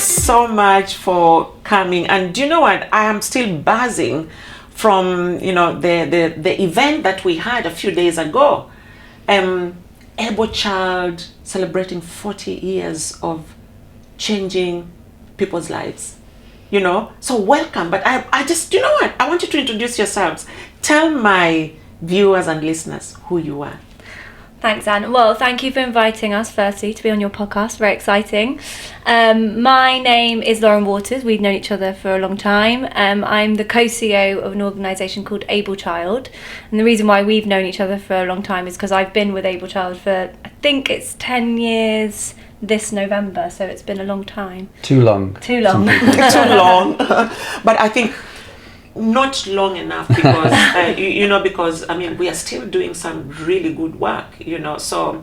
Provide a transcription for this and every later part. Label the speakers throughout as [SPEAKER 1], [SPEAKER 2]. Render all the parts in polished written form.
[SPEAKER 1] so much for coming. And do you know what? I am still buzzing from the event that we had a few days ago. Able Child celebrating 40 years of changing people's lives. So welcome. But I just, you know what? I want you to introduce yourselves. Tell my viewers and listeners who you are.
[SPEAKER 2] Thanks, Anne. Well, thank you for inviting us, firstly, to be on your podcast. Very exciting. My name is Lauren Waters. We've known each other for a long time. I'm the co-CEO of an organisation called Able Child. And the reason why we've known each other for a long time is because I've been with Able Child for, I think it's 10 years this November. So it's been a long time.
[SPEAKER 3] Too long.
[SPEAKER 1] Too long. But I think not long enough because because I mean we are still doing some really good work, so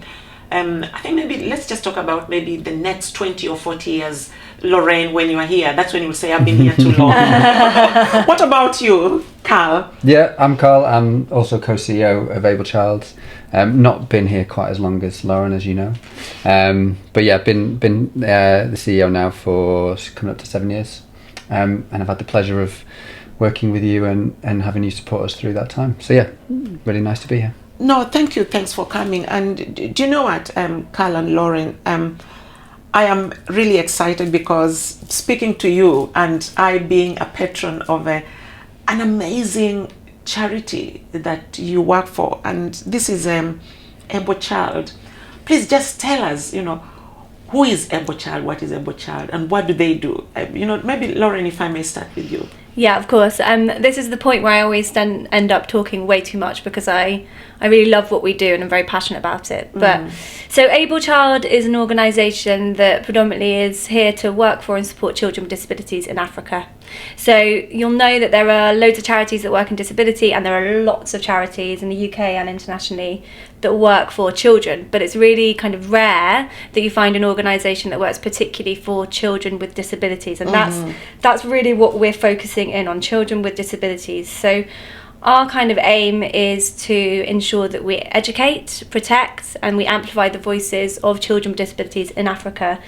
[SPEAKER 1] I think maybe let's just talk about maybe the next 20 or 40 years. Lorraine, when you are here, that's when you will say I've been here too long. What about you, Karl?
[SPEAKER 3] Yeah, I'm Karl. I'm also co-CEO of Able Child. Not been here quite as long as Lauren, as you know, but yeah, been the CEO now for coming up to 7 years, and I've had the pleasure of working with you and having you support us through that time. So yeah, really nice to be here.
[SPEAKER 1] No, thank you. Thanks for coming. And do you know what, Karl and Lauren, I am really excited because speaking to you and I being a patron of an amazing charity that you work for, and this is Able Child. Please just tell us, who is Able Child, what is Able Child, and what do they do? Maybe Lauren, if I may start with you.
[SPEAKER 2] Yeah, of course. This is the point where I always end up talking way too much because I really love what we do and I'm very passionate about it. But so Able Child is an organisation that predominantly is here to work for and support children with disabilities in Africa. So you'll know that there are loads of charities that work in disability, and there are lots of charities in the UK and internationally that work for children, but it's really kind of rare that you find an organisation that works particularly for children with disabilities, and that's really what we're focusing in on, children with disabilities. So our kind of aim is to ensure that we educate, protect, and we amplify the voices of children with disabilities in Africa.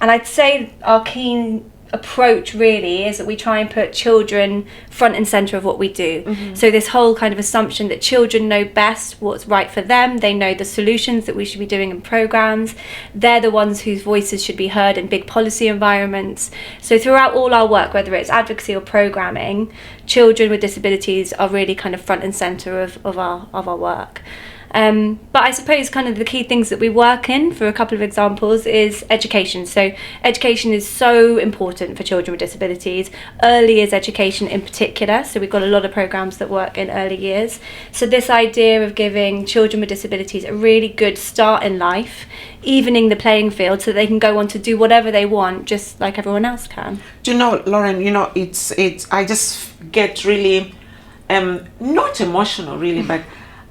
[SPEAKER 2] And I'd say our key approach really is that we try and put children front and centre of what we do. So this whole kind of assumption that children know best what's right for them, they know the solutions that we should be doing in programmes, they're the ones whose voices should be heard in big policy environments. So throughout all our work, whether it's advocacy or programming, children with disabilities are really kind of front and centre of our work. But I suppose kind of the key things that we work in, for a couple of examples, is education. So education is so important for children with disabilities, early years education in particular. So we've got a lot of programmes that work in early years. So this idea of giving children with disabilities a really good start in life, evening the playing field so they can go on to do whatever they want, just like everyone else can.
[SPEAKER 1] Do you know, Lauren, it's I just get really, not emotional really, but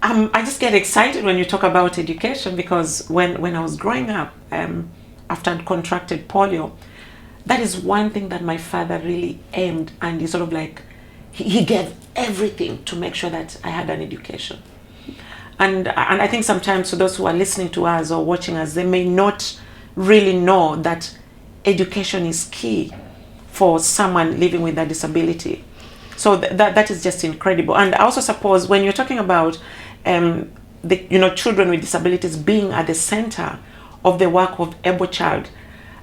[SPEAKER 1] I just get excited when you talk about education, because when I was growing up, after I'd contracted polio, that is one thing that my father really aimed, and he sort of like, he gave everything to make sure that I had an education. And I think sometimes for those who are listening to us or watching us, they may not really know that education is key for someone living with a disability. So that is just incredible. And I also suppose when you're talking about children with disabilities being at the center of the work of Able Child,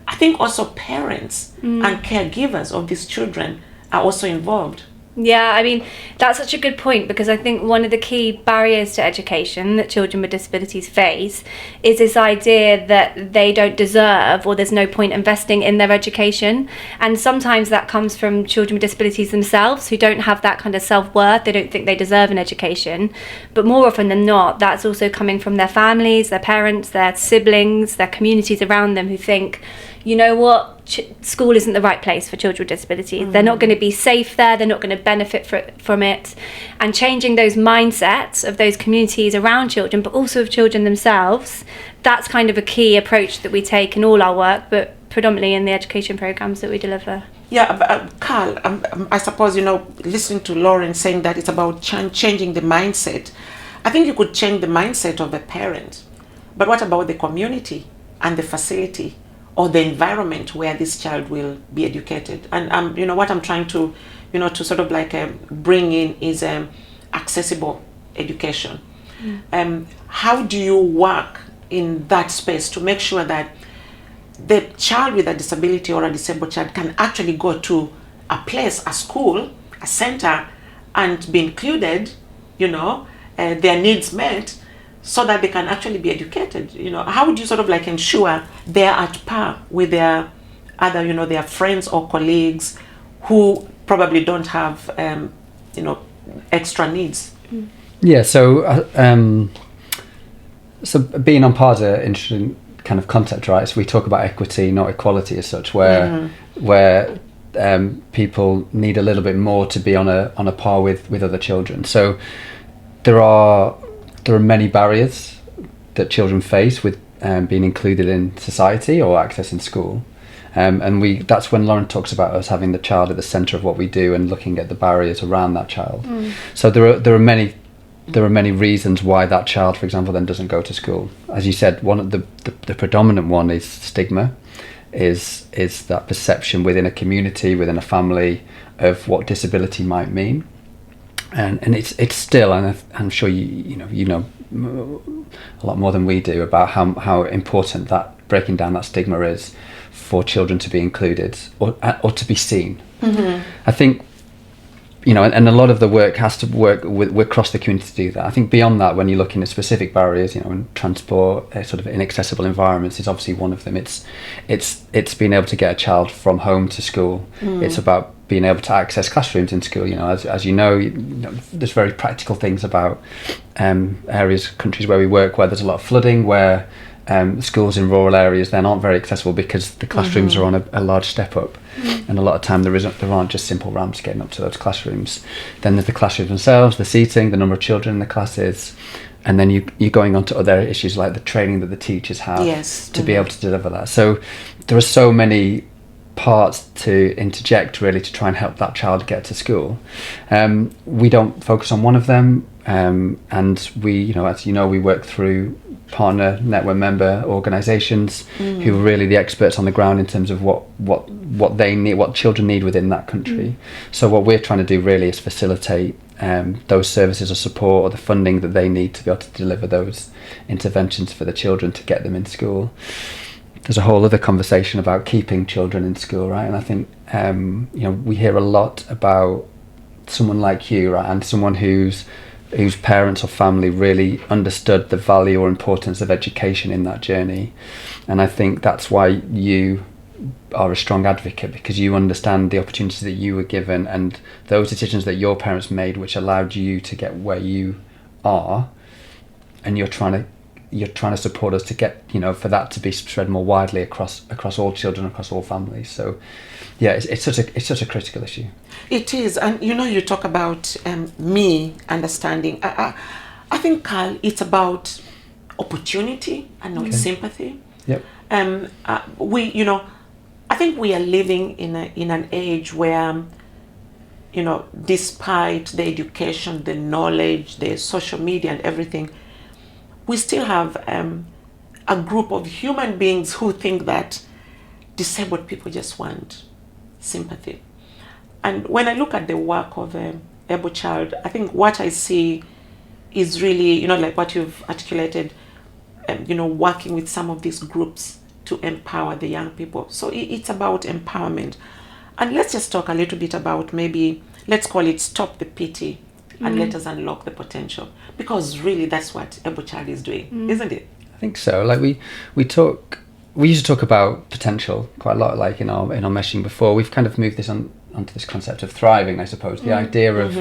[SPEAKER 1] I think also parents and caregivers of these children are also involved.
[SPEAKER 2] Yeah, I mean, that's such a good point, because I think one of the key barriers to education that children with disabilities face is this idea that they don't deserve, or there's no point investing in their education. And sometimes that comes from children with disabilities themselves, who don't have that kind of self-worth. They don't think they deserve an education. But more often than not, that's also coming from their families, their parents, their siblings, their communities around them, who think, you know what, school isn't the right place for children with disabilities. They're not going to be safe there, they're not going to benefit from it. And changing those mindsets of those communities around children, but also of children themselves, that's kind of a key approach that we take in all our work, but predominantly in the education programmes that we deliver.
[SPEAKER 1] Yeah, Karl, I suppose, listening to Lauren saying that it's about changing the mindset. I think you could change the mindset of the parent, but what about the community and the facility or the environment where this child will be educated. And what I'm trying to, to sort of like bring in is accessible education. How do you work in that space to make sure that the child with a disability or a disabled child can actually go to a place, a school, a center, and be included, their needs met, so that they can actually be educated? How would you sort of like ensure they're at par with their other, their friends or colleagues who probably don't have, extra needs?
[SPEAKER 3] Yeah, so being on par is an interesting kind of concept, right? So we talk about equity, not equality as such, where people need a little bit more to be on a par with other children. So there are many barriers that children face with being included in society or accessing school. And that's when Lauren talks about us having the child at the centre of what we do and looking at the barriers around that child. So there are many reasons why that child, for example, then doesn't go to school. As you said, one of the predominant one is stigma, is that perception within a community, within a family, of what disability might mean. And it's still, and I'm sure you know a lot more than we do about how important that breaking down that stigma is for children to be included or to be seen. I think, and a lot of the work has to work with across the community to do that. I think beyond that, when you're looking at specific barriers, in transport, sort of inaccessible environments is obviously one of them. It's being able to get a child from home to school. It's about being able to access classrooms in school. As you know, there's very practical things about countries where we work, where there's a lot of flooding, where schools in rural areas then aren't very accessible because the classrooms are on a large step up, and a lot of time there aren't just simple ramps getting up to those classrooms. Then there's the classrooms themselves, the seating, the number of children in the classes, and then you're going on to other issues like the training that the teachers have to be able to deliver that. So there are so many parts to interject really to try and help that child get to school. We don't focus on one of them, and we, as we work through partner network member organisations who are really the experts on the ground in terms of what they need, what children need within that country. So what we're trying to do really is facilitate those services or support or the funding that they need to be able to deliver those interventions for the children to get them in school. There's a whole other conversation about keeping children in school, right? And I think we hear a lot about someone like you, right, and someone whose parents or family really understood the value or importance of education in that journey. And I think that's why you are a strong advocate, because you understand the opportunities that you were given and those decisions that your parents made which allowed you to get where you are, and you're trying to support us to get, for that to be spread more widely across all children, across all families. So yeah, it's such a critical issue.
[SPEAKER 1] It is. And you talk about me understanding. I think, Karl, it's about opportunity and not sympathy.
[SPEAKER 3] Yep.
[SPEAKER 1] I think we are living in an age where, despite the education, the knowledge, the social media and everything, we still have a group of human beings who think that disabled people just want sympathy. And when I look at the work of Able Child, I think what I see is really, like what you've articulated, working with some of these groups to empower the young people. So it's about empowerment. And let's just talk a little bit about, maybe, let's call it Stop the Pity and Let Us Unlock the Potential. Because really that's what Able Child is doing, isn't it?
[SPEAKER 3] I think so. Like we used to talk about potential quite a lot, like in our meshing before. We've kind of moved this onto this concept of thriving, I suppose. The idea of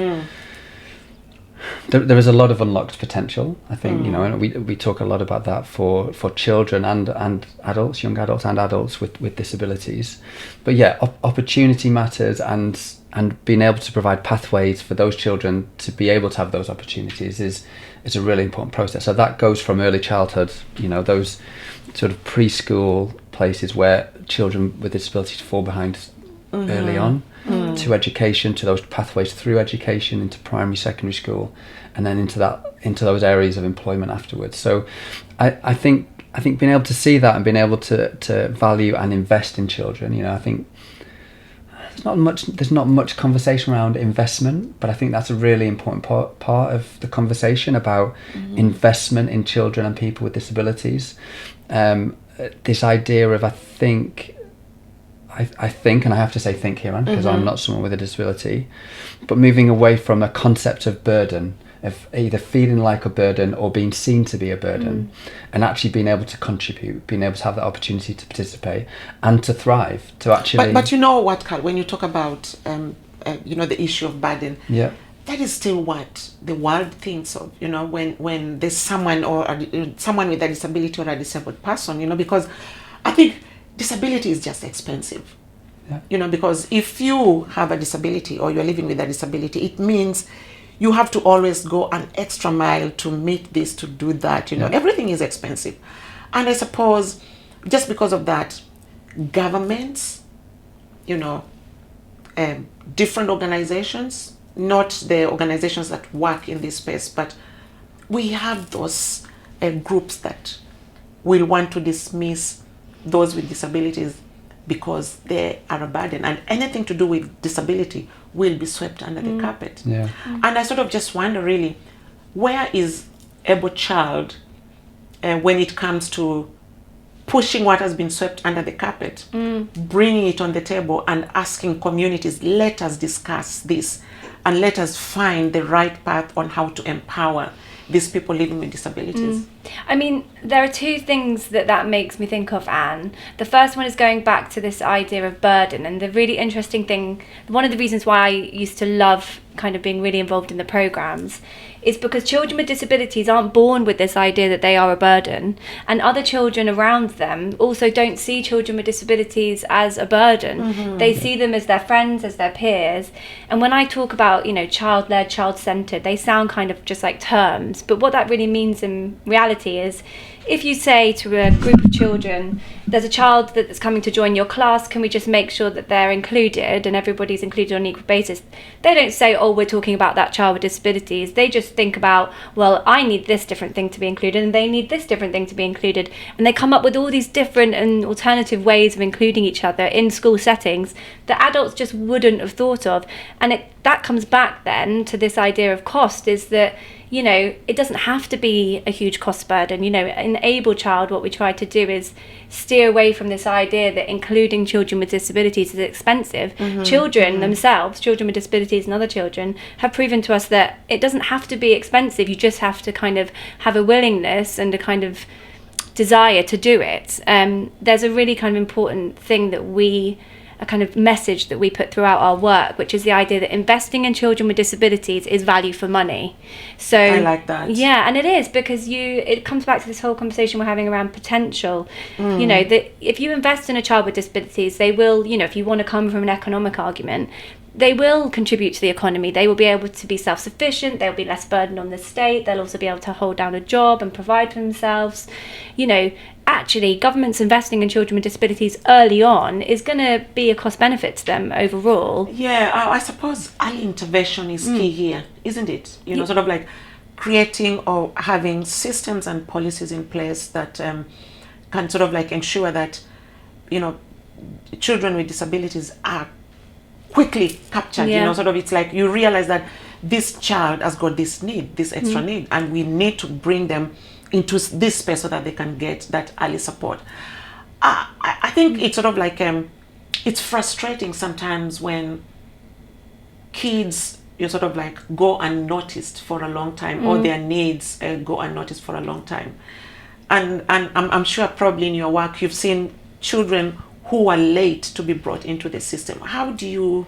[SPEAKER 3] there is a lot of unlocked potential, I think, and we talk a lot about that for children and adults, young adults and adults with disabilities. But yeah, opportunity matters, and being able to provide pathways for those children to be able to have those opportunities is a really important process. So that goes from early childhood, those sort of preschool places where children with disabilities fall behind early on, to education, to those pathways through education into primary, secondary school, and then into those areas of employment afterwards. So I think I think being able to see that and being able to value and invest in children, I think there's not much conversation around investment, but I think that's a really important part of the conversation about investment in children and people with disabilities. This idea of, I think, and I have to say think here, Anne, because I'm not someone with a disability, but moving away from a concept of burden, of either feeling like a burden or being seen to be a burden, and actually being able to contribute, being able to have the opportunity to participate and to thrive, to actually...
[SPEAKER 1] But you know what, Karl, when you talk about, the issue of burden, that is still what the world thinks of, when there's someone someone with a disability or a disabled person, because I think disability is just expensive. Because if you have a disability or you're living with a disability, it means you have to always go an extra mile to meet this, to do that. Everything is expensive. And I suppose just because of that, governments, different organizations, not the organizations that work in this space, but we have those groups that will want to dismiss those with disabilities because they are a burden, and anything to do with disability will be swept under the carpet. And I sort of just wonder, really, where is Able Child when it comes to pushing what has been swept under the carpet, bringing it on the table and asking communities, let us discuss this and let us find the right path on how to empower these people living with disabilities.
[SPEAKER 2] I mean, there are two things that makes me think of, Anne. The first one is going back to this idea of burden, and the really interesting thing, one of the reasons why I used to love kind of being really involved in the programs is because children with disabilities aren't born with this idea that they are a burden, and other children around them also don't see children with disabilities as a burden. They see them as their friends, as their peers. And when I talk about, child-led, child-centered, they sound kind of just like terms, but what that really means in reality is, if you say to a group of children, there's a child that's coming to join your class, can we just make sure that they're included and everybody's included on an equal basis? They don't say, oh, we're talking about that child with disabilities. They just think about, well, I need this different thing to be included and they need this different thing to be included. And they come up with all these different and alternative ways of including each other in school settings that adults just wouldn't have thought of. And that comes back then to this idea of cost, is that it doesn't have to be a huge cost burden. In Able Child, what we try to do is steer away from this idea that including children with disabilities is expensive. Children themselves, children with disabilities and other children, have proven to us that it doesn't have to be expensive. You just have to kind of have a willingness and a kind of desire to do it. There's a really kind of important thing a kind of message that we put throughout our work, which is the idea that investing in children with disabilities is value for money. So
[SPEAKER 1] I like that.
[SPEAKER 2] Yeah, and it is, because it comes back to this whole conversation we're having around potential. That if you invest in a child with disabilities, they will, if you want to come from an economic argument, they will contribute to the economy. They will be able to be self-sufficient. They'll be less burdened on the state. They'll also be able to hold down a job and provide for themselves. Actually, governments investing in children with disabilities early on is going to be a cost benefit to them overall.
[SPEAKER 1] Yeah, I suppose early intervention is key here, isn't it? Sort of like creating or having systems and policies in place that can sort of like ensure that, children with disabilities are quickly captured. It's like you realize that this child has got this need, this extra need, and we need to bring them into this space so that they can get that early support. I think it's sort of like it's frustrating sometimes when kids sort of like go unnoticed for a long time, or their needs go unnoticed for a long time. And I'm sure probably in your work you've seen children who are late to be brought into the system. How do you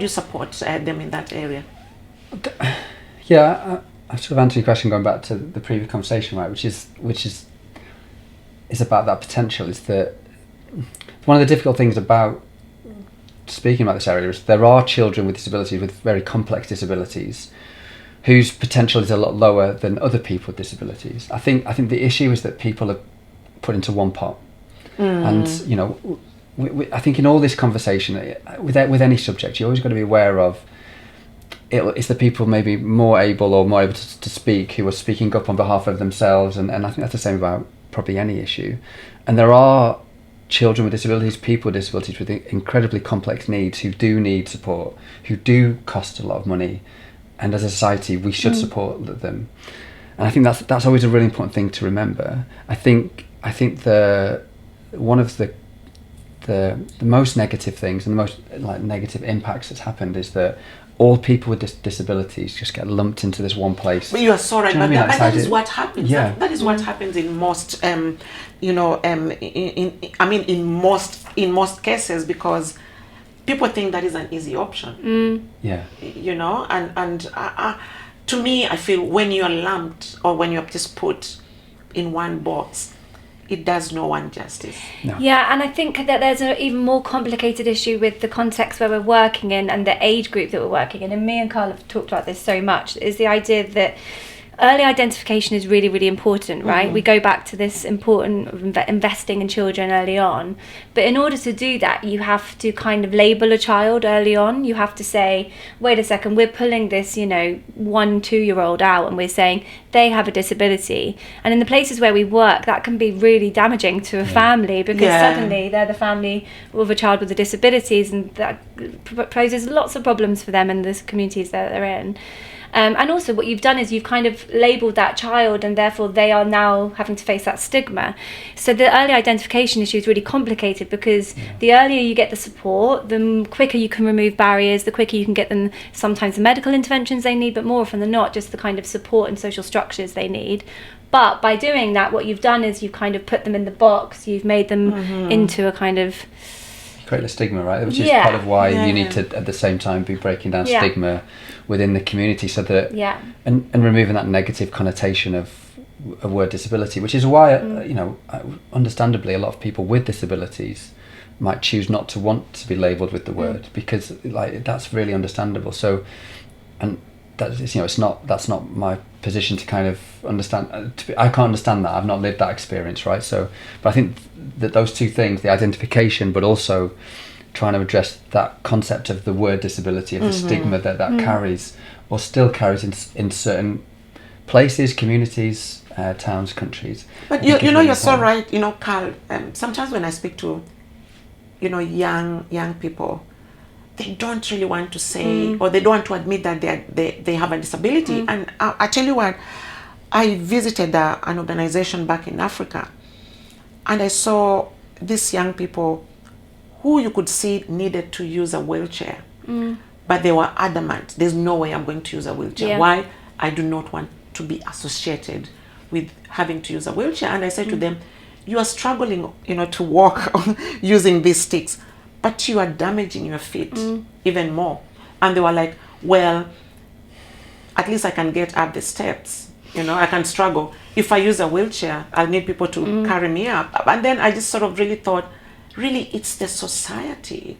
[SPEAKER 1] support them in that area?
[SPEAKER 3] Yeah, I sort of answered your question going back to the previous conversation, right? Which is about that potential. Is that one of the difficult things about speaking about this area is there are children with disabilities, with very complex disabilities, whose potential is a lot lower than other people with disabilities. I think the issue is that people are put into one pot, and I think in all this conversation with any subject, you always got to be aware of. It's the people maybe more able to speak, who are speaking up on behalf of themselves, and I think that's the same about probably any issue. And there are children with disabilities, people with disabilities with incredibly complex needs who do need support, who do cost a lot of money, and as a society we should support them. And I think that's always a really important thing to remember. I think the one of the most negative things and the most negative impacts that's happened is that all people with disabilities just get lumped into this one place.
[SPEAKER 1] But you are so right, but that is what happens.
[SPEAKER 3] Yeah.
[SPEAKER 1] That is what happens in most, in most cases, because people think that is an easy option.
[SPEAKER 3] Yeah.
[SPEAKER 1] And to me, I feel when you're lumped or when you're just put in one box, it does no one justice.
[SPEAKER 3] No.
[SPEAKER 2] Yeah, and I think that there's an even more complicated issue with the context where we're working in and the age group that we're working in. And me and Karl have talked about this so much, is the idea that early identification is really, really important, right? We go back to this important investing in children early on. But in order to do that, you have to kind of label a child early on. You have to say, wait a second, we're pulling this, 1-2-year-old out and we're saying they have a disability. And in the places where we work, that can be really damaging to a family, because suddenly they're the family of a child with a disabilities, and that poses lots of problems for them in the communities that they're in. And also what you've done is you've kind of labelled that child, and therefore they are now having to face that stigma. So the early identification issue is really complicated, because the earlier you get the support, the quicker you can remove barriers, the quicker you can get them sometimes the medical interventions they need, but more often than not just the kind of support and social structures they need. But by doing that, what you've done is you've kind of put them in the box, you've made them into a kind of...
[SPEAKER 3] create a stigma, right? Which is part of why you need to at the same time be breaking down stigma within the community, so that and removing that negative connotation of a word disability, which is why understandably a lot of people with disabilities might choose not to want to be labelled with the word, because that's really understandable. So, and that's that's not my position to kind of understand. I can't understand that. I've not lived that experience, right? So, but I think that those two things, the identification, but also trying to address that concept of the word disability, of the stigma that carries, or still carries in certain places, communities, towns, countries.
[SPEAKER 1] But you're so right, Karl. Sometimes when I speak to, young people, they don't really want to say, or they don't want to admit that they have a disability. And I tell you what, I visited an organization back in Africa, and I saw these young people who you could see needed to use a wheelchair, but they were adamant, there's no way I'm going to use a wheelchair.
[SPEAKER 2] Yeah.
[SPEAKER 1] Why? I do not want to be associated with having to use a wheelchair. And I said to them, you are struggling, to walk using these sticks, but you are damaging your feet even more. And they were like, well, at least I can get up the steps. I can struggle. If I use a wheelchair, I'll need people to carry me up. And then I just sort of really thought, really, it's the society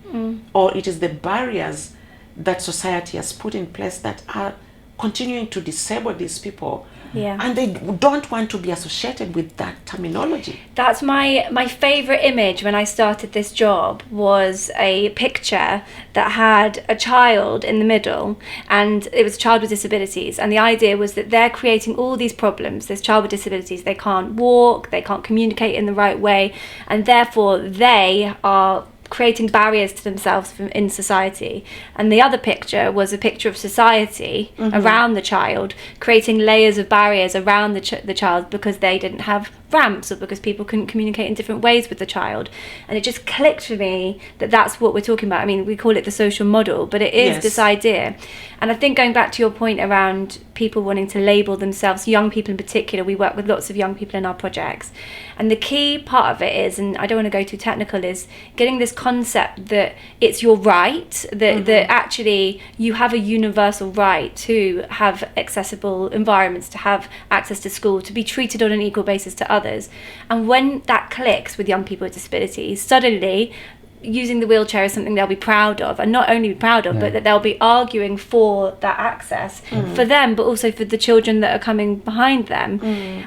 [SPEAKER 1] or it is the barriers that society has put in place that are continuing to disable these people.
[SPEAKER 2] Yeah.
[SPEAKER 1] And they don't want to be associated with that terminology.
[SPEAKER 2] That's my favourite image when I started this job, was a picture that had a child in the middle, and it was a child with disabilities, and the idea was that they're creating all these problems. This child with disabilities, they can't walk, they can't communicate in the right way, and therefore they are creating barriers to themselves in society. And the other picture was a picture of society around the child, creating layers of barriers around the child because they didn't have ramps, or because people couldn't communicate in different ways with the child. And it just clicked for me that that's what we're talking about. I mean, we call it the social model, but it is this idea. And I think, going back to your point around people wanting to label themselves, young people in particular, we work with lots of young people in our projects, and the key part of it is, and I don't want to go too technical, is getting this concept that it's your right, that actually you have a universal right to have accessible environments, to have access to school, to be treated on an equal basis to others. And when that clicks with young people with disabilities, suddenly using the wheelchair is something they'll be proud of, and not only be proud of, but that they'll be arguing for that access for them, but also for the children that are coming behind them.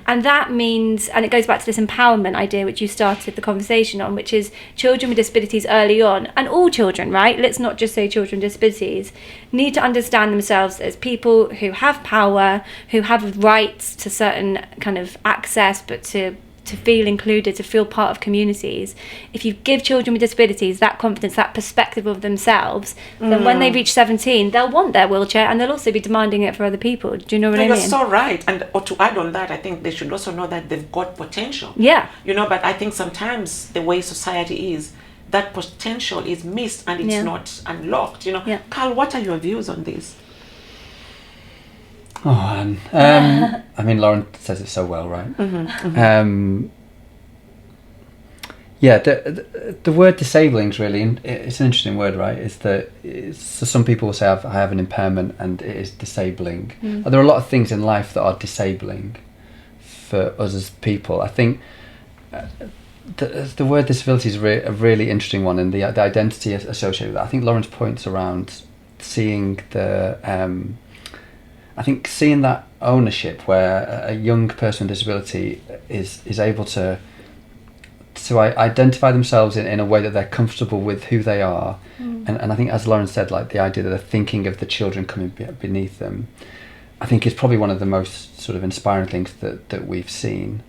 [SPEAKER 2] And that means, and it goes back to this empowerment idea which you started the conversation on, which is children with disabilities early on, and all children, right? Let's not just say children with disabilities, need to understand themselves as people who have power, who have rights to certain kind of access, but to to feel included, to feel part of communities. If you give children with disabilities that confidence, that perspective of themselves, then when they reach 17, they'll want their wheelchair, and they'll also be demanding it for other people. Do you know what I mean?
[SPEAKER 1] You're so right. And or to add on that, I think they should also know that they've got potential.
[SPEAKER 2] Yeah.
[SPEAKER 1] But I think sometimes the way society is, that potential is missed and it's not unlocked. Karl, what are your views on this?
[SPEAKER 3] Oh, I mean, Lauren says it so well, right? Yeah, the word disabling is really, it's an interesting word, right? So some people will say I have an impairment and it is disabling. There are a lot of things in life that are disabling for us as people. I think the word disability is a really interesting one, and the identity associated with that. I think Lauren's points around seeing seeing that ownership, where a young person with disability is able to identify themselves in a way that they're comfortable with who they are, and I think, as Lauren said, like the idea that they're thinking of the children coming beneath them, I think is probably one of the most sort of inspiring things that we've seen.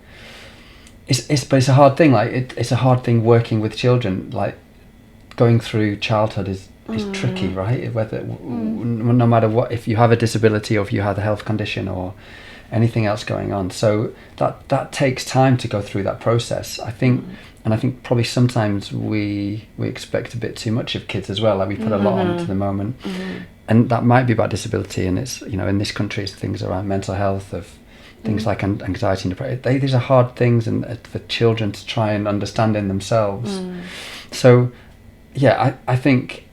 [SPEAKER 3] But it's a hard thing. Like it's a hard thing working with children. Like going through childhood is tricky, right? Whether no matter what, if you have a disability or if you have a health condition or anything else going on, so that takes time to go through that process, I think. And I think probably sometimes we expect a bit too much of kids as well. Like we put a lot on to the moment, and that might be about disability. And it's in this country, it's things around mental health, of things like anxiety and depression. These are hard things, and for children to try and understand in themselves. So yeah, I think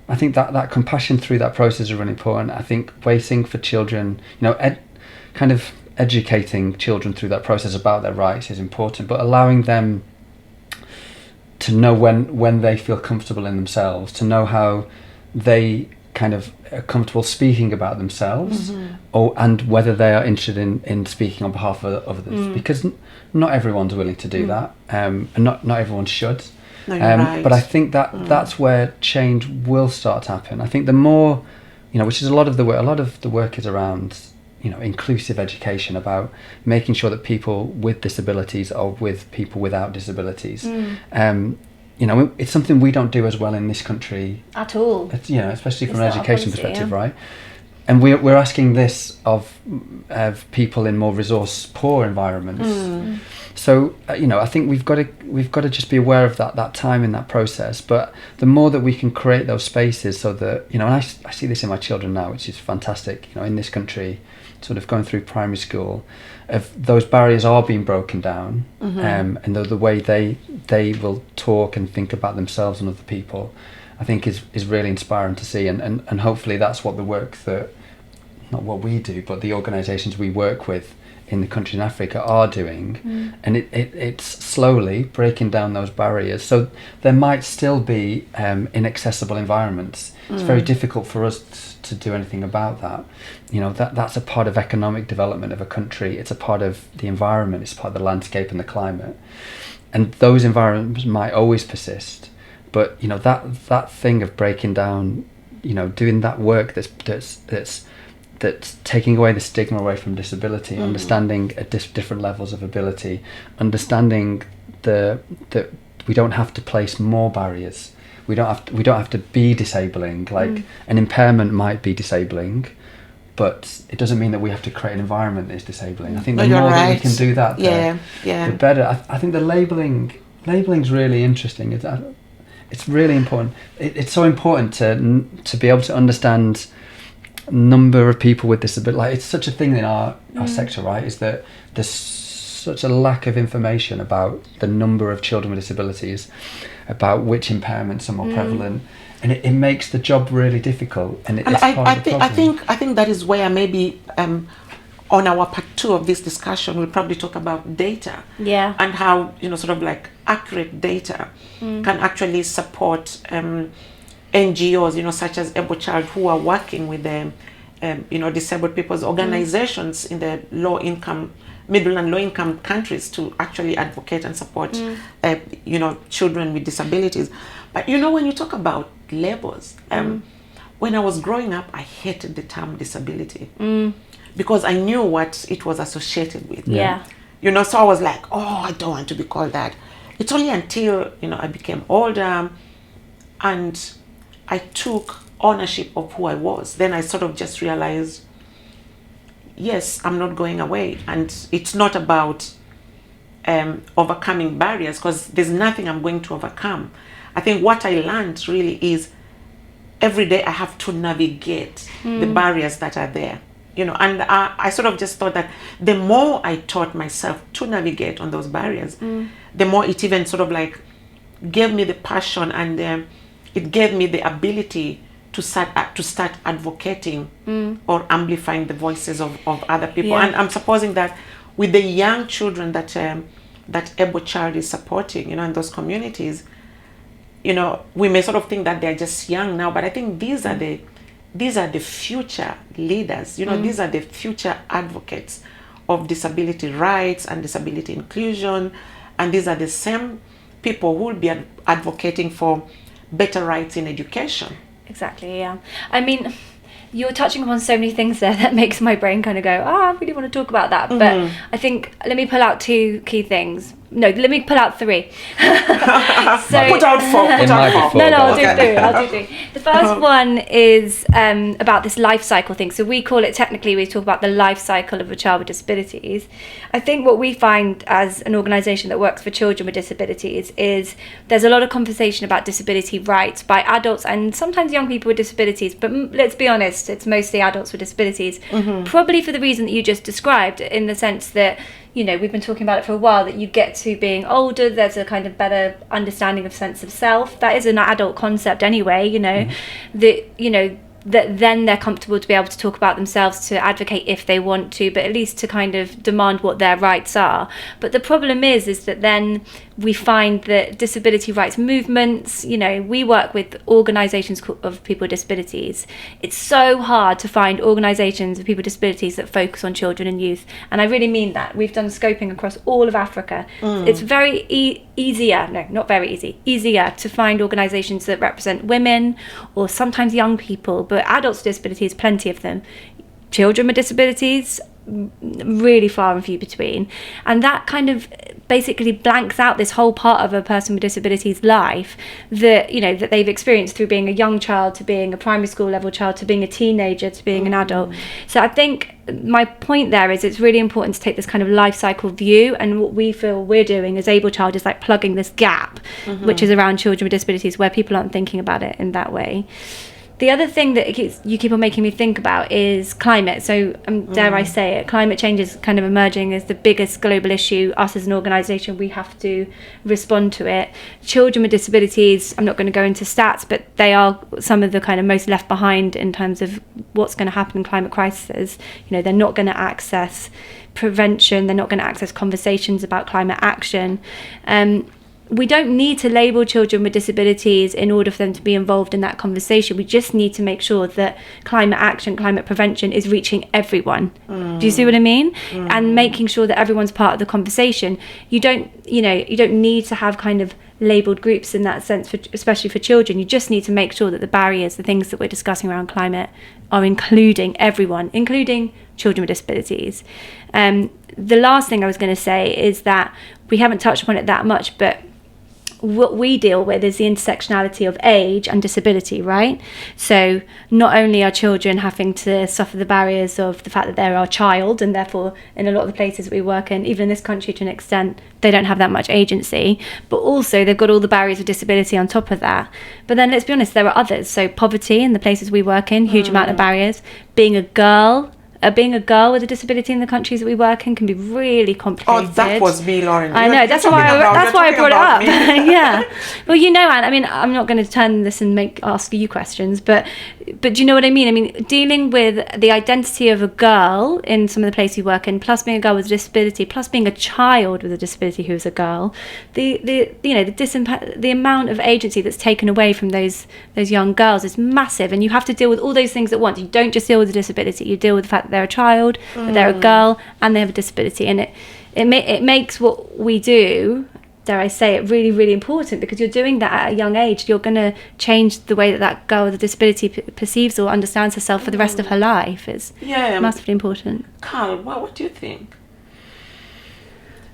[SPEAKER 3] that compassion through that process is really important. I think waiting for children, kind of educating children through that process about their rights is important, but allowing them to know when they feel comfortable in themselves, to know how they kind of are comfortable speaking about themselves, and whether they are interested in speaking on behalf of others, because not everyone's willing to do that, and not everyone should.
[SPEAKER 1] No, you're right.
[SPEAKER 3] But I think that's where change will start to happen. I think the more, which is a lot of the work is around, inclusive education, about making sure that people with disabilities are with people without disabilities. It's something we don't do as well in this country
[SPEAKER 2] at all.
[SPEAKER 3] Especially from an education perspective, right? And we're asking this of people in more resource poor environments. So I think we've got to just be aware of that time in that process. But the more that we can create those spaces, so that and I see this in my children now, which is fantastic. In this country, sort of going through primary school, if those barriers are being broken down, and the way they will talk and think about themselves and other people, I think is really inspiring to see, and hopefully that's what the work that, not what we do, but the organisations we work with in the countries in Africa are doing, and it's slowly breaking down those barriers. So there might still be inaccessible environments. It's very difficult for us to do anything about that. That's a part of economic development of a country. It's a part of the environment. It's part of the landscape and the climate, and those environments might always persist. But that thing of breaking down, doing that work that's taking away the stigma away from disability, understanding different levels of ability, understanding that we don't have to place more barriers. We don't have to be disabling. Like an impairment might be disabling, but it doesn't mean that we have to create an environment that is disabling. I think the more that we can do that, the better. I think the labelling's really interesting. It's really important. It's so important to be able to understand number of people with disability. Like, it's such a thing in our sector, right? Is that there's such a lack of information about the number of children with disabilities, about which impairments are more prevalent, and it makes the job really difficult. And it's part of the problem.
[SPEAKER 1] I think that is where maybe on our part 2 of this discussion we'll probably talk about data, and how sort of like accurate data can actually support NGOs, such as Able Child, who are working with the, disabled people's organizations in the middle and low-income countries to actually advocate and support, children with disabilities. But when you talk about labels, when I was growing up, I hated the term disability because I knew what it was associated with. So I was like, oh, I don't want to be called that. It's only until, I became older and I took ownership of who I was. Then I sort of just realized, yes, I'm not going away. And it's not about overcoming barriers, because there's nothing I'm going to overcome. I think what I learned really is every day I have to navigate the barriers that are there. And I sort of just thought that the more I taught myself to navigate on those barriers, the more it even sort of like gave me the passion, and it gave me the ability to start advocating or amplifying the voices of other people.
[SPEAKER 2] Yeah.
[SPEAKER 1] And I'm supposing that with the young children that Able Child is supporting, in those communities, we may sort of think that they're just young now, but I think these are the future leaders. These are the future advocates of disability rights and disability inclusion, and these are the same people who will be advocating for better rights in education.
[SPEAKER 2] Exactly, yeah. I mean, you're touching upon so many things there that makes my brain kind of go, I really want to talk about that. But I think, let me pull out 2 key things. No, let me pull out 3.
[SPEAKER 1] So, put out 4.
[SPEAKER 2] No, I'll do 3. The first one is about this life cycle thing. So we call it, technically, we talk about the life cycle of a child with disabilities. I think what we find as an organisation that works for children with disabilities is there's a lot of conversation about disability rights by adults and sometimes young people with disabilities. But let's be honest, it's mostly adults with disabilities. Probably for the reason that you just described, in the sense that, we've been talking about it for a while, that you get to being older, there's a kind of better understanding of sense of self. That is an adult concept anyway, that then they're comfortable to be able to talk about themselves, to advocate if they want to, but at least to kind of demand what their rights are. But the problem is that then we find that disability rights movements, we work with organisations of people with disabilities. It's so hard to find organisations of people with disabilities that focus on children and youth. And I really mean that. We've done scoping across all of Africa. It's very easier to find organisations that represent women or sometimes young people, but adults with disabilities, plenty of them. Children with disabilities, really far and few between. And that kind of basically blanks out this whole part of a person with disabilities life that that they've experienced, through being a young child to being a primary school level child to being a teenager to being an adult. So I think my point there is it's really important to take this kind of life cycle view, and what we feel we're doing as Able Child is like plugging this gap which is around children with disabilities, where people aren't thinking about it in that way. The other thing that you keep on making me think about is climate. So dare I say it, climate change is kind of emerging as the biggest global issue. Us as an organisation, we have to respond to it. Children with disabilities, I'm not going to go into stats, but they are some of the kind of most left behind in terms of what's going to happen in climate crisis. They're not going to access prevention. They're not going to access conversations about climate action. We don't need to label children with disabilities in order for them to be involved in that conversation. We just need to make sure that climate action, climate prevention is reaching everyone. Do you see what I mean? And making sure that everyone's part of the conversation. You don't need to have kind of labelled groups in that sense, especially for children. You just need to make sure that the barriers, the things that we're discussing around climate, are including everyone, including children with disabilities. The last thing I was going to say is that we haven't touched upon it that much, but what we deal with is the intersectionality of age and disability, right? So not only are children having to suffer the barriers of the fact that they're our child, and therefore in a lot of the places we work in, even in this country to an extent, they don't have that much agency, but also they've got all the barriers of disability on top of that. But then let's be honest, there are others. So poverty in the places we work in, huge amount of barriers. Being a girl with a disability in the countries that we work in can be really complicated.
[SPEAKER 1] Oh, that was me, Lauren.
[SPEAKER 2] I know, that's why I brought it up. Yeah. Well, Anne, I mean, I'm not going to turn this and ask you questions, but do you know what I mean? I mean, dealing with the identity of a girl in some of the places you work in, plus being a girl with a disability, plus being a child with a disability who is a girl, the amount of agency that's taken away from those young girls is massive, and you have to deal with all those things at once. You don't just deal with the disability, you deal with the fact that they're a child, that they're a girl, and they have a disability, and it makes what we do, dare I say it, really, really important, because you're doing that at a young age. You're going to change the way that girl with a disability perceives or understands herself for the rest of her life. It's massively important.
[SPEAKER 1] Karl, what do you think?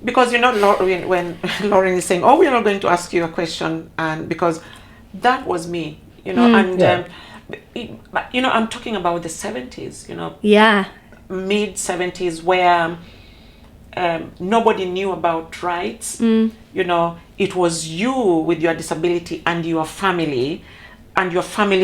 [SPEAKER 1] because Lauren, when Lauren is saying, "Oh, we're not going to ask you a question," and because that was me, and
[SPEAKER 3] Yeah.
[SPEAKER 1] I'm talking about the 70s,
[SPEAKER 2] Yeah.
[SPEAKER 1] mid 70s, where nobody knew about rights. It was you with your disability and your family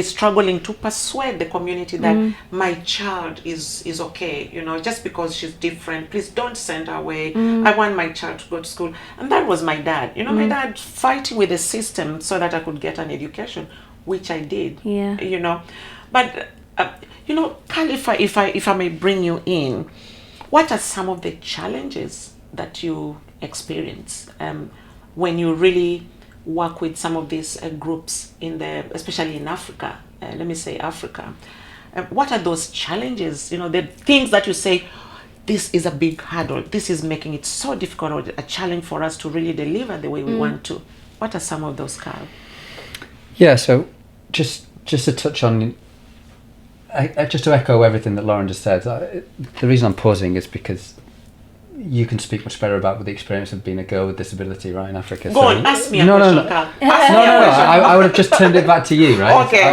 [SPEAKER 1] struggling to persuade the community that my child is okay, just because she's different, please don't send her away. I want my child to go to school. And that was my dad, my dad fighting with the system so that I could get an education, which I did.
[SPEAKER 2] Yeah.
[SPEAKER 1] But Karl, if I may bring you in, what are some of the challenges that you experience when you really work with some of these groups especially in Africa? Let me say Africa. What are those challenges? The things that you say, this is a big hurdle. This is making it so difficult, or a challenge for us to really deliver the way we want to. What are some of those, Karl?
[SPEAKER 3] Yeah. So just to touch on. Just to echo everything that Lauren just said, the reason I'm pausing is because you can speak much better about the experience of being a girl with disability, right, in Africa.
[SPEAKER 1] Go on, ask me a question, Karl. Ask me a question.
[SPEAKER 3] I would have just turned it back to you, right?
[SPEAKER 1] Okay.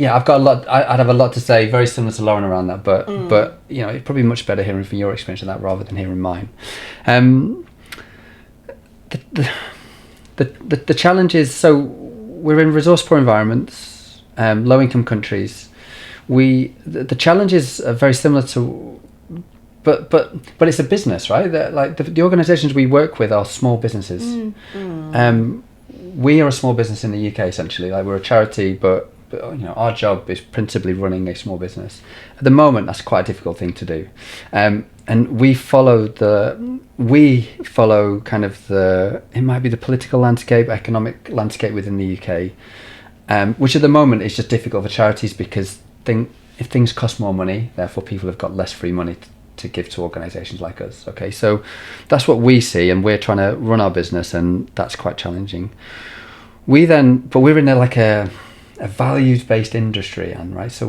[SPEAKER 3] I've got a lot. I'd have a lot to say, very similar to Lauren around that, but it's probably much better hearing from your experience of that rather than hearing mine. The challenge is, so we're in resource poor environments. Low income countries, the challenges are very similar to, but it's a business, right? The organisations we work with are small businesses. We are a small business in the UK, essentially. We're a charity, but our job is principally running a small business. At the moment, that's quite a difficult thing to do, and we follow kind of it might be the political landscape, economic landscape within the UK. Which at the moment is just difficult for charities because if things cost more money, therefore people have got less free money to give to organisations like us. Okay, so that's what we see, and we're trying to run our business, and that's quite challenging. But we're in a values-based industry, Anne, right? So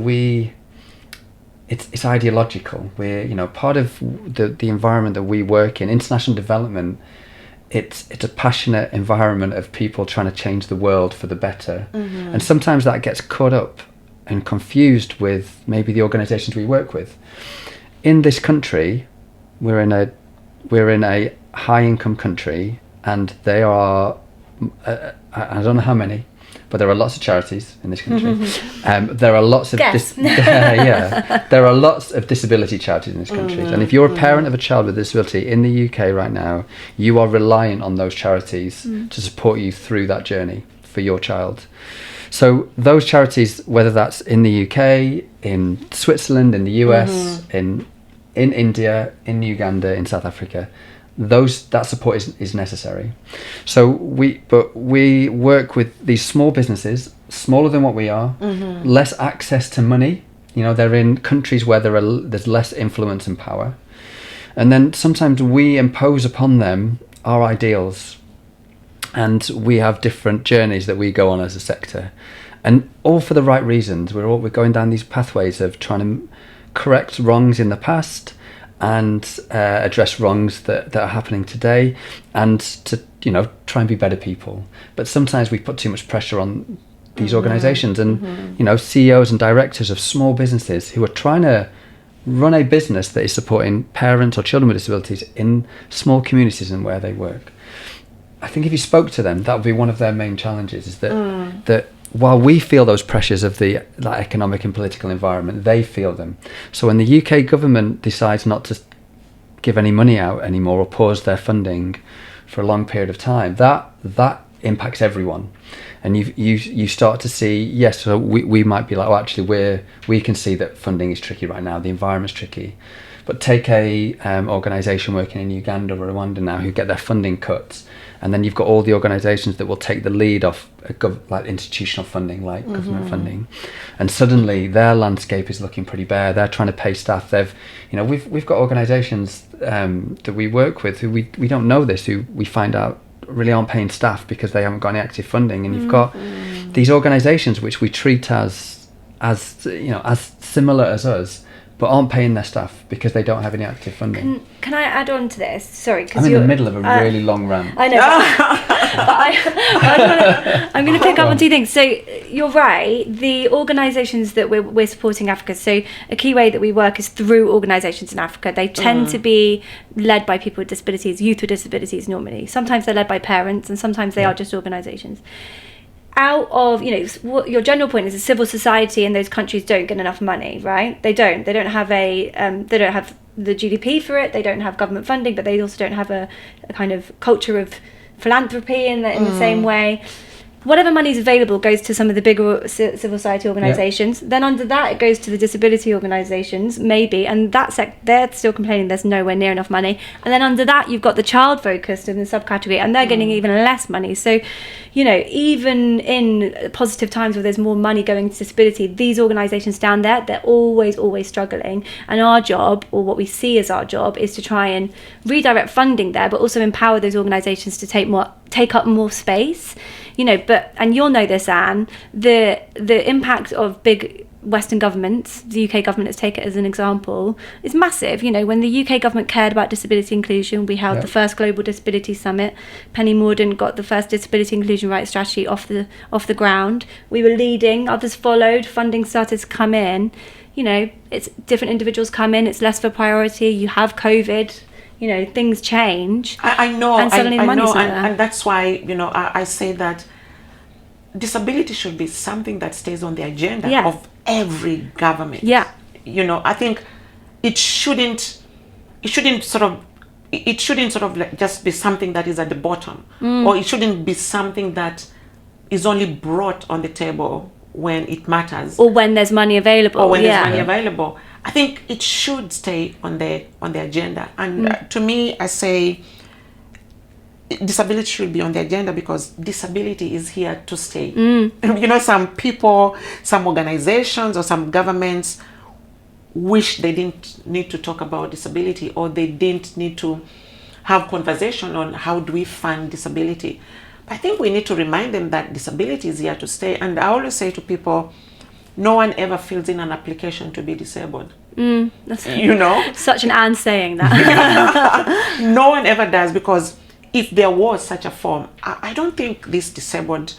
[SPEAKER 3] it's ideological. We're part of the environment that we work in, international development. It's a passionate environment of people trying to change the world for the better, and sometimes that gets caught up and confused with maybe the organisations we work with. In this country, we're in a high income country, and they are I don't know how many, but there are lots of charities in this country. There are lots of there are lots of disability charities in this country, and if you're a parent of a child with a disability in the UK right now, you are reliant on those charities to support you through that journey for your child. So those charities, whether that's in the UK, in Switzerland, in the US, in India, in Uganda, in South Africa, that support is necessary. So we work with these small businesses, smaller than what we are, less access to money. They're in countries where there's less influence and power, and then sometimes we impose upon them our ideals, and we have different journeys that we go on as a sector, and all for the right reasons. We're going down these pathways of trying to correct wrongs in the past and address wrongs that are happening today, and to try and be better people. But sometimes we put too much pressure on these organisations, and CEOs and directors of small businesses who are trying to run a business that is supporting parents or children with disabilities in small communities and where they work. I think if you spoke to them, that would be one of their main challenges, is that while we feel those pressures of that economic and political environment, they feel them. So when the UK government decides not to give any money out anymore or pause their funding for a long period of time, that impacts everyone. And you start to see, yes, so we might be like, oh, actually we can see that funding is tricky right now, the environment's tricky. But take a organisation working in Uganda or Rwanda now who get their funding cut, and then you've got all the organisations that will take the lead off like institutional funding, like government funding, and suddenly their landscape is looking pretty bare. They're trying to pay staff. We've got organisations that we work with who we don't know this, who we find out really aren't paying staff because they haven't got any active funding, and you've got these organisations which we treat as similar as us, but aren't paying their staff because they don't have any active funding.
[SPEAKER 2] Can I add on to this? Sorry, because
[SPEAKER 3] I'm in the middle of a really long rant.
[SPEAKER 2] I know. I'm going to pick up on two things. So you're right. The organisations that we're supporting Africa. So a key way that we work is through organisations in Africa. They tend to be led by people with disabilities, youth with disabilities normally. Sometimes they're led by parents, and sometimes they are just organisations. Out of, what your general point is, a civil society in those countries don't get enough money, right? They don't have they don't have the GDP for it. They don't have government funding, but they also don't have a kind of culture of philanthropy in the same way. Whatever money is available goes to some of the bigger civil society organisations. Then under that, it goes to the disability organisations, maybe, and they're still complaining there's nowhere near enough money. And then under that, you've got the child focused in the subcategory, and they're getting even less money. So, even in positive times where there's more money going to disability, these organisations down there, they're always struggling. And our job, or what we see as our job, is to try and redirect funding there, but also empower those organisations to take up more space. And you'll know this, Anne, the impact of big Western governments, the UK government, let's take it as an example, is massive. When the UK government cared about disability inclusion, we held the first Global Disability Summit. Penny Mordaunt got the first disability inclusion rights strategy off the ground. We were leading, others followed, funding started to come in. It's different individuals come in, it's less of a priority. You have COVID, things change.
[SPEAKER 1] I know,
[SPEAKER 2] and suddenly money's not there.
[SPEAKER 1] And that's why, I say that disability should be something that stays on the agenda of every government.
[SPEAKER 2] Yeah.
[SPEAKER 1] I think it shouldn't sort of just be something that is at the bottom, or it shouldn't be something that is only brought on the table when it matters,
[SPEAKER 2] or when there's money available.
[SPEAKER 1] I think it should stay on the agenda. And to me, I say disability should be on the agenda because disability is here to stay. Some people, some organizations or some governments wish they didn't need to talk about disability, or they didn't need to have conversation on how do we fund disability. But I think we need to remind them that disability is here to stay. And I always say to people, no one ever fills in an application to be disabled.
[SPEAKER 2] That's such an Anne saying that.
[SPEAKER 1] No one ever does, because if there was such a form, I don't think these disabled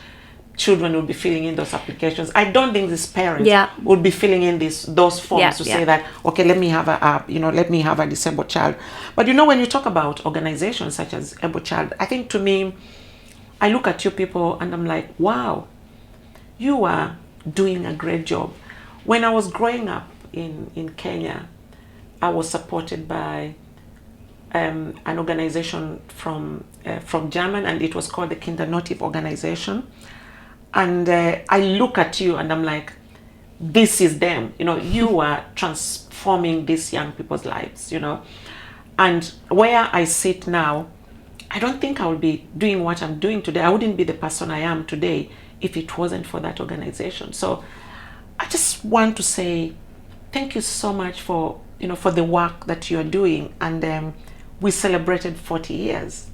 [SPEAKER 1] children would be filling in those applications. I don't think these parents would be filling in those forms to say that, okay, let me have a disabled child. But when you talk about organizations such as Able Child, I think to me, I look at you people and I'm like, wow, you are doing a great job. When I was growing up in Kenya, I was supported by an organization from German, and it was called the Kindernotiv organization. And I look at you and I'm like, this is them. You are transforming these young people's lives. And where I sit now, I don't think I would be doing what I'm doing today. I wouldn't be the person I am today if it wasn't for that organization. So I just want to say thank you so much for the work that you're doing. And we celebrated 40 years,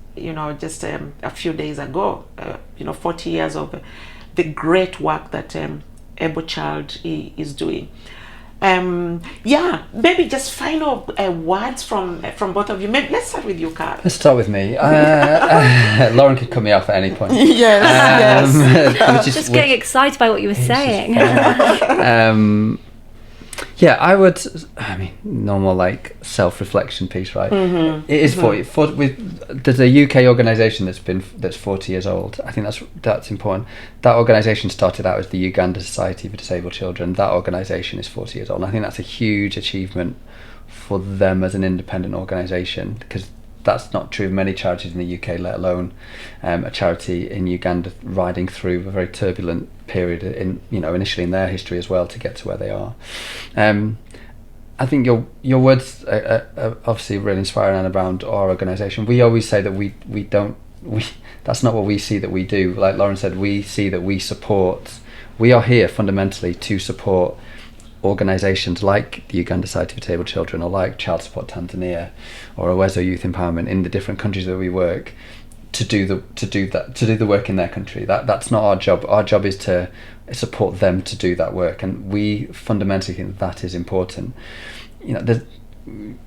[SPEAKER 1] just a few days ago, 40 years of the great work that Able Child is doing. Maybe just final words from both of you. Maybe let's start with you, Karl.
[SPEAKER 3] Let's start with me. Lauren could cut me off at any point.
[SPEAKER 1] Yes.
[SPEAKER 2] Just getting excited by what you were saying.
[SPEAKER 3] I would. Normal self-reflection piece, right? Mm-hmm. It is 40. There's a UK organisation that's 40 years old. I think that's important. That organisation started out as the Uganda Society for Disabled Children. That organisation is 40 years old. And I think that's a huge achievement for them as an independent organisation, because that's not true of many charities in the UK, let alone a charity in Uganda riding through a very turbulent period initially in their history as well to get to where they are. I think your words are obviously really inspiring, and around our organisation. We always say that we that's not what we see that we do. Like Lauren said, we see that we are here fundamentally to support organisations like the Uganda Society for Disabled Children, or like Child Support Tanzania, or Awezo Youth Empowerment in the different countries that we work, to do the work in their country. That's not our job. Our job is to support them to do that work, and we fundamentally think that is important.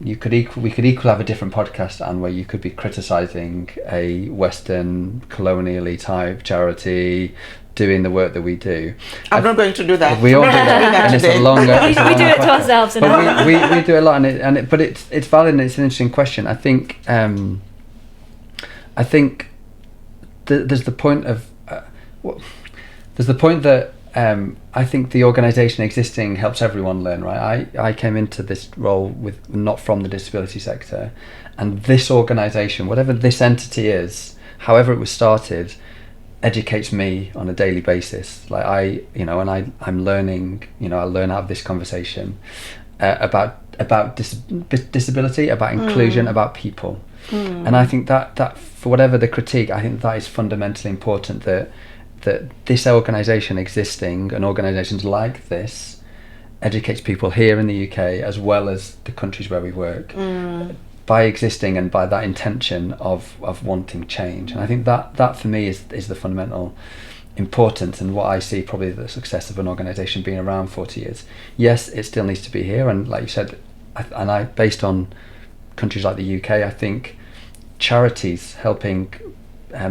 [SPEAKER 3] we could equally have a different podcast, and where you could be criticising a Western colonially type charity doing the work that we do.
[SPEAKER 1] I'm not going to do that.
[SPEAKER 3] We all do that, and it's a longer.
[SPEAKER 2] We do it to ourselves,
[SPEAKER 3] but we do a lot, but it's valid, and it's an interesting question. I think there's the point of that. I think the organisation existing helps everyone learn, right? I came into this role not from the disability sector, and this organisation, whatever this entity is, however it was started, educates me on a daily basis. Like I'm learning. I learn out of this conversation about disability, about inclusion, about people, and I think that for whatever the critique, I think that is fundamentally important, that this organisation existing and organisations like this educates people here in the UK as well as the countries where we work by existing and by that intention of wanting change. And I think that for me is the fundamental importance, and what I see probably the success of an organisation being around 40 years. Yes, it still needs to be here, and like you said, I based on countries like the UK, I think charities helping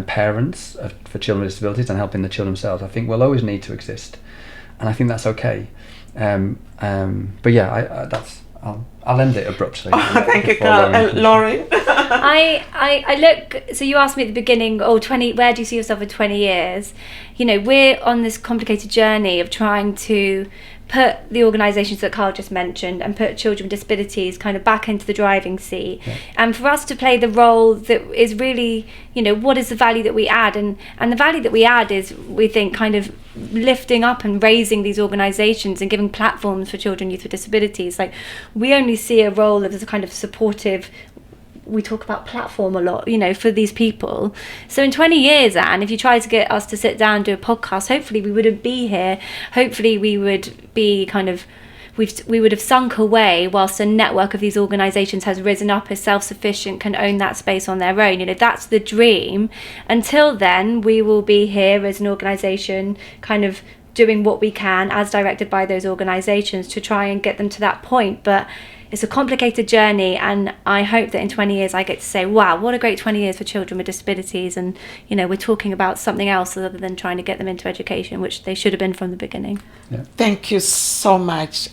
[SPEAKER 3] parents for children with disabilities and helping the children themselves, I think will always need to exist, and I think that's okay. But yeah, I'll end it abruptly.
[SPEAKER 1] Thank you, Karl. Lauren?
[SPEAKER 2] I look, so you asked me at the beginning, 20, where do you see yourself in 20 years? We're on this complicated journey of trying to put the organisations that Karl just mentioned and put children with disabilities kind of back into the driving seat. Yeah. And for us to play the role that is really, what is the value that we add? And the value that we add is, we think, kind of lifting up and raising these organisations and giving platforms for children and youth with disabilities. Like, we only see a role as a kind of supportive, we talk about platform a lot, for these people. So in 20 years, Anne, if you try to get us to sit down and do a podcast, hopefully we wouldn't be here. Hopefully we would be we would have sunk away whilst a network of these organisations has risen up as self-sufficient, can own that space on their own. That's the dream. Until then, we will be here as an organisation kind of doing what we can as directed by those organisations to try and get them to that point. But it's a complicated journey, and I hope that in 20 years I get to say, wow, what a great 20 years for children with disabilities, and we're talking about something else other than trying to get them into education, which they should have been from the beginning.
[SPEAKER 3] Yeah.
[SPEAKER 1] Thank you so much.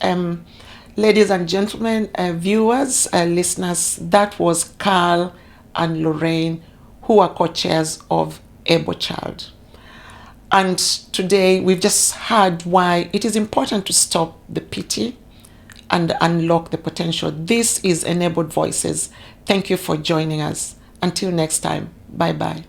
[SPEAKER 1] Ladies and gentlemen, viewers, listeners, that was Karl and Lorraine, who are co-chairs of Able Child. And today we've just heard why it is important to stop the pity and unlock the potential. This is Enabled Voices. Thank you for joining us. Until next time, bye-bye.